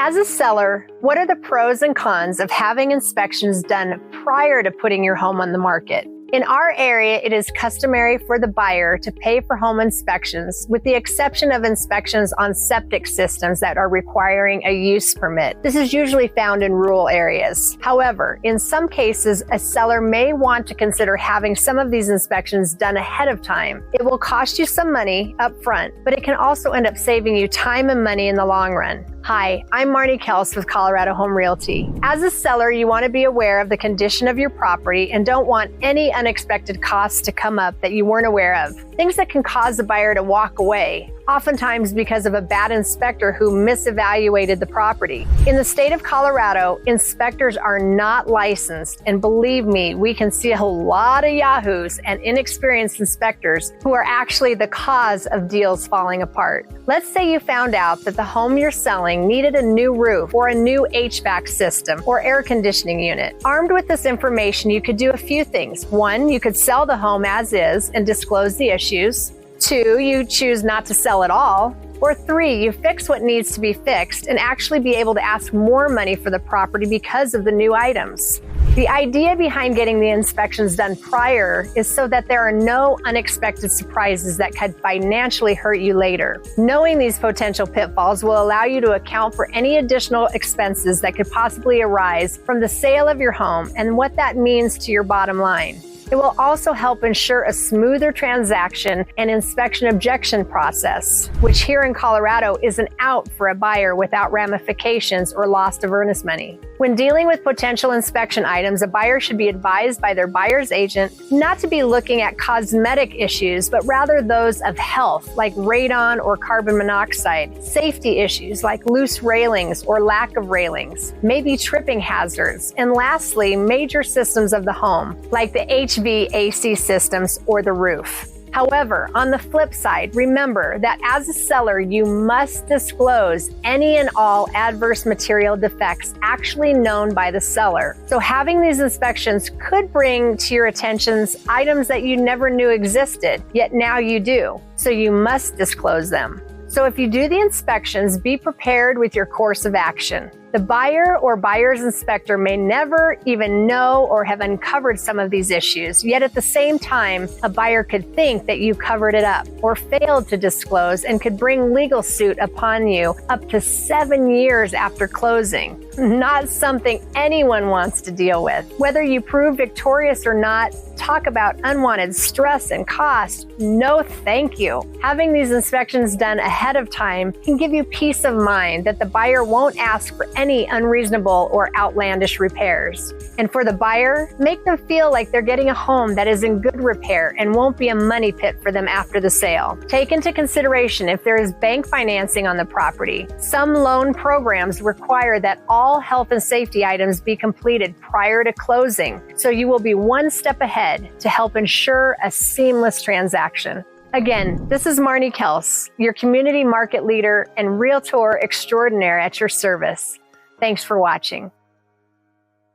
As a seller, what are the pros and cons of having inspections done prior to putting your home on the market? In our area, it is customary for the buyer to pay for home inspections, with the exception of inspections on septic systems that are requiring a use permit. This is usually found in rural areas. However, in some cases, a seller may want to consider having some of these inspections done ahead of time. It will cost you some money up front, but it can also end up saving you time and money in the long run. Hi, I'm Marni Kelce with Colorado Home Realty. As a seller, you want to be aware of the condition of your property and don't want any unexpected costs to come up that you weren't aware of. Things that can cause the buyer to walk away, oftentimes because of a bad inspector who misevaluated the property. In the state of Colorado, inspectors are not licensed, and believe me, we can see a lot of yahoos and inexperienced inspectors who are actually the cause of deals falling apart. Let's say you found out that the home you're selling needed a new roof or a new HVAC system or air conditioning unit. Armed with this information, you could do a few things. One, you could sell the home as is and disclose the issues. 2, you choose not to sell at all. Or 3, you fix what needs to be fixed and actually be able to ask more money for the property because of the new items. The idea behind getting the inspections done prior is so that there are no unexpected surprises that could financially hurt you later. Knowing these potential pitfalls will allow you to account for any additional expenses that could possibly arise from the sale of your home and what that means to your bottom line. It will also help ensure a smoother transaction and inspection objection process, which here in Colorado is an out for a buyer without ramifications or loss of earnest money. When dealing with potential inspection items, a buyer should be advised by their buyer's agent not to be looking at cosmetic issues, but rather those of health, like radon or carbon monoxide, safety issues like loose railings or lack of railings, maybe tripping hazards, and lastly, major systems of the home, like the HVAC systems or the roof. However, on the flip side, remember that as a seller, you must disclose any and all adverse material defects actually known by the seller. So having these inspections could bring to your attention items that you never knew existed, yet now you do. So you must disclose them. So if you do the inspections, be prepared with your course of action. The buyer or buyer's inspector may never even know or have uncovered some of these issues, yet at the same time, a buyer could think that you covered it up or failed to disclose and could bring legal suit upon you up to 7 years after closing. Not something anyone wants to deal with. Whether you prove victorious or not, talk about unwanted stress and cost. No, thank you. Having these inspections done ahead of time can give you peace of mind that the buyer won't ask for any unreasonable or outlandish repairs. And for the buyer, make them feel like they're getting a home that is in good repair and won't be a money pit for them after the sale. Take into consideration if there is bank financing on the property. Some loan programs require that all health and safety items be completed prior to closing, so you will be one step ahead to help ensure a seamless transaction. Again, this is Marni Kelce, your community market leader and Realtor extraordinaire at your service. Thanks for watching.